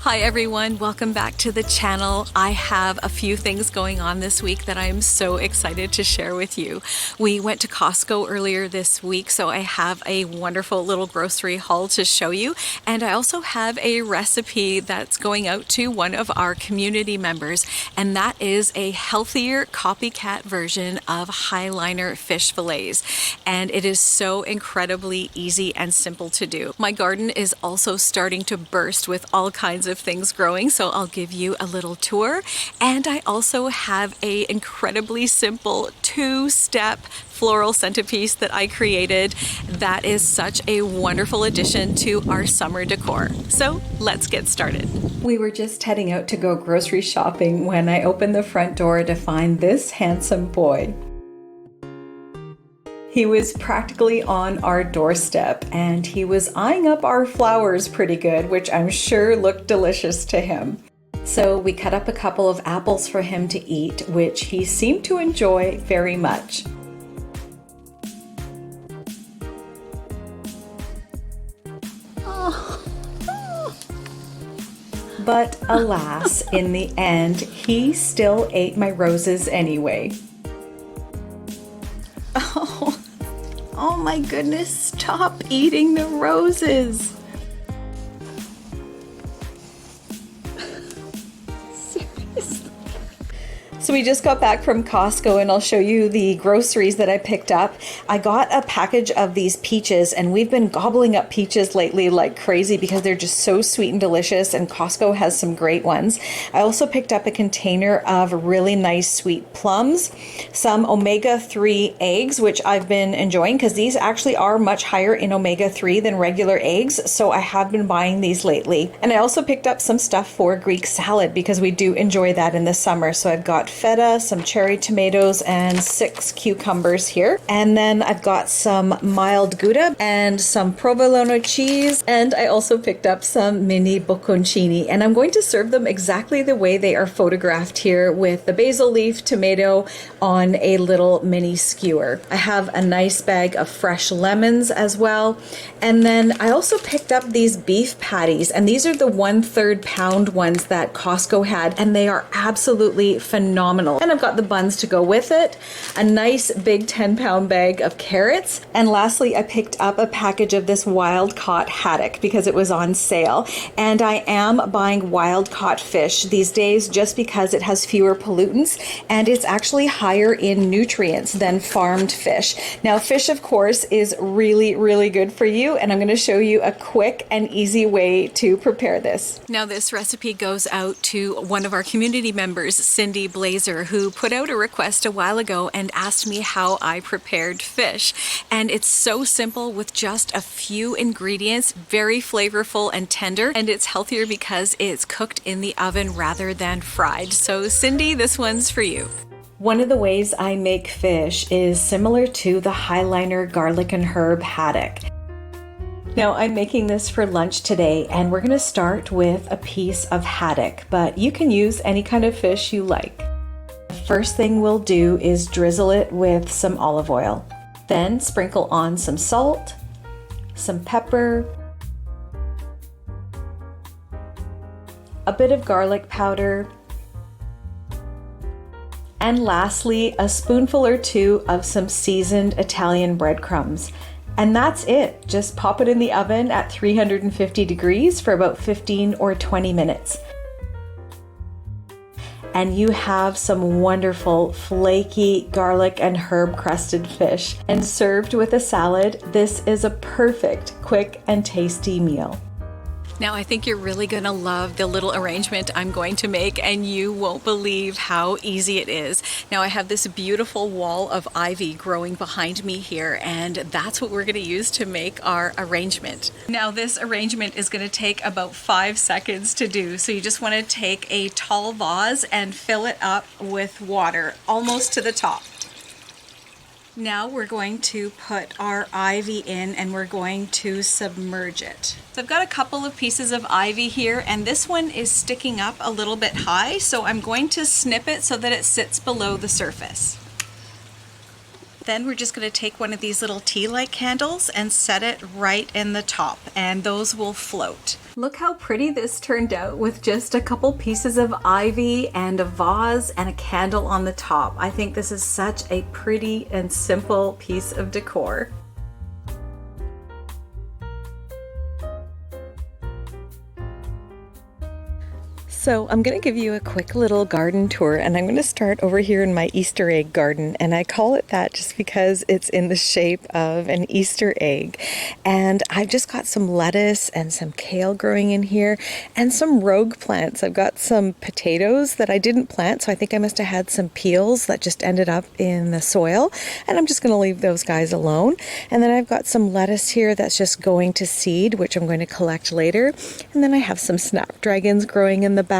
Hi everyone, welcome back to the channel. I have a few things going on this week that I'm so excited to share with you. We went to Costco earlier this week, so I have a wonderful little grocery haul to show you. And I also have a recipe that's going out to one of our community members, and that is a healthier copycat version of Highliner fish fillets. And it is so incredibly easy and simple to do. My garden is also starting to burst with all kinds of things growing, so I'll give you a little tour. And I also have a incredibly simple two-step floral centerpiece that I created that is such a wonderful addition to our summer decor. So let's get started. We were just heading out to go grocery shopping when I opened the front door to find this handsome boy. He was practically on our doorstep and he was eyeing up our flowers pretty good, which I'm sure looked delicious to him. So we cut up a couple of apples for him to eat, which he seemed to enjoy very much. But alas, in the end, he still ate my roses anyway. Oh my goodness, stop eating the roses. Seriously. So we just got back from Costco and I'll show you the groceries that I picked up. I got a package of these peaches and we've been gobbling up peaches lately like crazy because they're just so sweet and delicious, and Costco has some great ones. I also picked up a container of really nice sweet plums, some omega-3 eggs, which I've been enjoying because these actually are much higher in omega-3 than regular eggs, so I have been buying these lately. And I also picked up some stuff for Greek salad because we do enjoy that in the summer. So I've got feta, some cherry tomatoes, and 6 cucumbers here. And then I've got some mild Gouda and some provolone cheese. And I also picked up some mini bocconcini. And I'm going to serve them exactly the way they are photographed here, with the basil leaf tomato on a little mini skewer. I have a nice bag of fresh lemons as well. And then I also picked up these beef patties. And these are the 1/3 pound ones that Costco had. And they are absolutely phenomenal. And I've got the buns to go with it, a nice big 10-pound bag of carrots, and lastly I picked up a package of this wild caught haddock because it was on sale. And I am buying wild caught fish these days just because it has fewer pollutants and it's actually higher in nutrients than farmed fish. Now fish of course is really good for you, and I'm going to show you a quick and easy way to prepare this. Now this recipe goes out to one of our community members, Cindy Blazer, who put out a request a while ago and asked me how I prepared fish. And it's so simple with just a few ingredients, very flavorful and tender, and it's healthier because it's cooked in the oven rather than fried. So Cindy, this one's for you. One of the ways I make fish is similar to the Highliner garlic and herb haddock. Now I'm making this for lunch today, and we're going to start with a piece of haddock, but you can use any kind of fish you like. First thing we'll do is drizzle it with some olive oil. Then sprinkle on some salt, some pepper, a bit of garlic powder, and lastly a spoonful or two of some seasoned Italian breadcrumbs. And that's it. Just pop it in the oven at 350 degrees for about 15 or 20 minutes. And you have some wonderful flaky garlic and herb crusted fish. And served with a salad, this is a perfect, quick and tasty meal. Now I think you're really gonna love the little arrangement I'm going to make, and you won't believe how easy it is. Now I have this beautiful wall of ivy growing behind me here, and that's what we're gonna use to make our arrangement. Now this arrangement is gonna take about 5 seconds to do, so you just wanna take a tall vase and fill it up with water almost to the top. Now we're going to put our ivy in and we're going to submerge it. So I've got a couple of pieces of ivy here, and this one is sticking up a little bit high, so I'm going to snip it so that it sits below the surface. Then we're just going to take one of these little tea light candles and set it right in the top, and those will float. Look how pretty this turned out with just a couple pieces of ivy and a vase and a candle on the top. I think this is such a pretty and simple piece of decor. So I'm going to give you a quick little garden tour, and I'm going to start over here in my Easter egg garden, and I call it that just because it's in the shape of an Easter egg. And I've just got some lettuce and some kale growing in here and some rogue plants. I've got some potatoes that I didn't plant, so I think I must have had some peels that just ended up in the soil, and I'm just going to leave those guys alone. And then I've got some lettuce here that's just going to seed, which I'm going to collect later. And then I have some snapdragons growing in the back.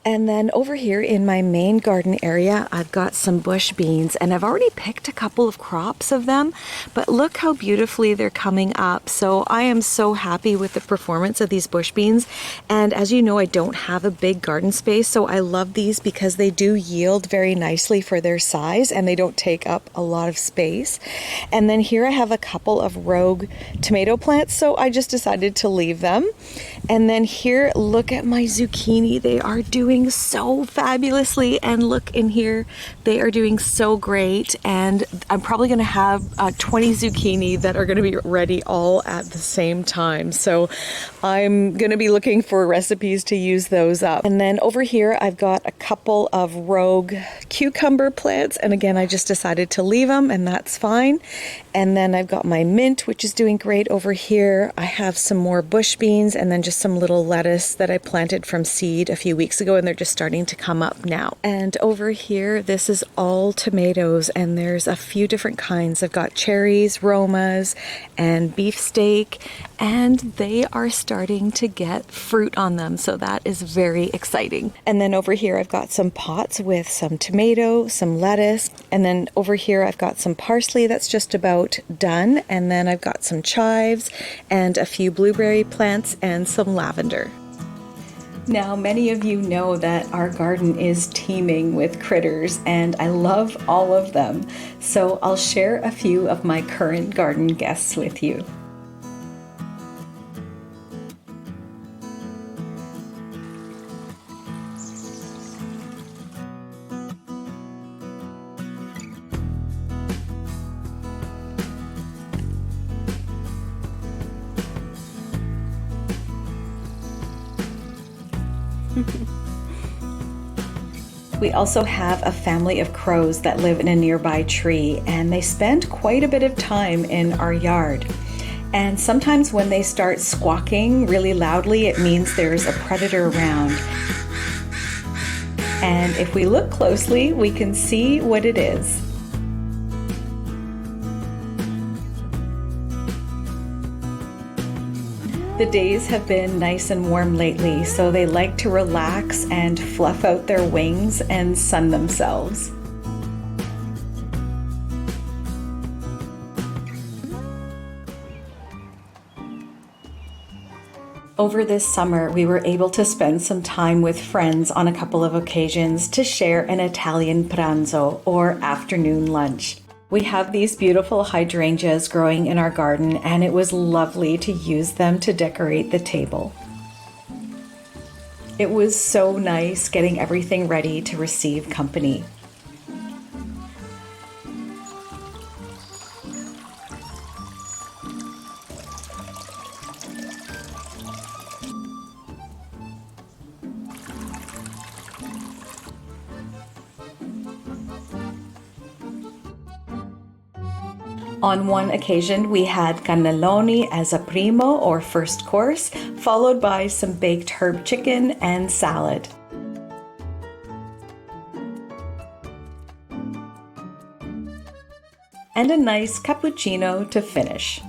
And then over here in my main garden area, I've got some bush beans, and I've already picked a couple of crops of them, but look how beautifully they're coming up. So I am so happy with the performance of these bush beans. And as you know, I don't have a big garden space, so I love these because they do yield very nicely for their size and they don't take up a lot of space. And then here I have a couple of rogue tomato plants, so I just decided to leave them. And then here, look at my zucchini. They are doing so fabulously, and look in here, they are doing so great. And I'm probably going to have 20 zucchini that are going to be ready all at the same time, so I'm going to be looking for recipes to use those up. And then over here I've got a couple of rogue cucumber plants, and again I just decided to leave them, and that's fine. And then I've got my mint, which is doing great over here. I have some more bush beans, and then just some little lettuce that I planted from seed a few weeks ago, and they're just starting to come up now. And over here, this is all tomatoes, and there's a few different kinds. I've got cherries, Romas, and beefsteak, and they are starting to get fruit on them, so that is very exciting. And then over here I've got some pots with some tomato, some lettuce, and then over here I've got some parsley that's just about done, and then I've got some chives and a few blueberry plants and some lavender. Now, many of you know that our garden is teeming with critters, and I love all of them. So I'll share a few of my current garden guests with you. We also have a family of crows that live in a nearby tree, and they spend quite a bit of time in our yard. And sometimes when they start squawking really loudly, it means there's a predator around. And if we look closely, we can see what it is. The days have been nice and warm lately, so they like to relax and fluff out their wings and sun themselves. Over this summer, we were able to spend some time with friends on a couple of occasions to share an Italian pranzo, or afternoon lunch. We have these beautiful hydrangeas growing in our garden, and it was lovely to use them to decorate the table. It was so nice getting everything ready to receive company. On one occasion, we had cannelloni as a primo, or first course, followed by some baked herb chicken and salad. And a nice cappuccino to finish.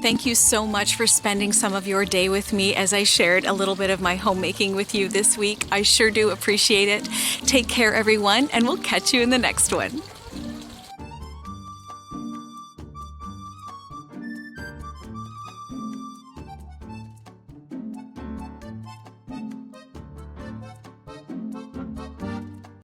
Thank you so much for spending some of your day with me as I shared a little bit of my homemaking with you this week. I sure do appreciate it. Take care, everyone, and we'll catch you in the next one.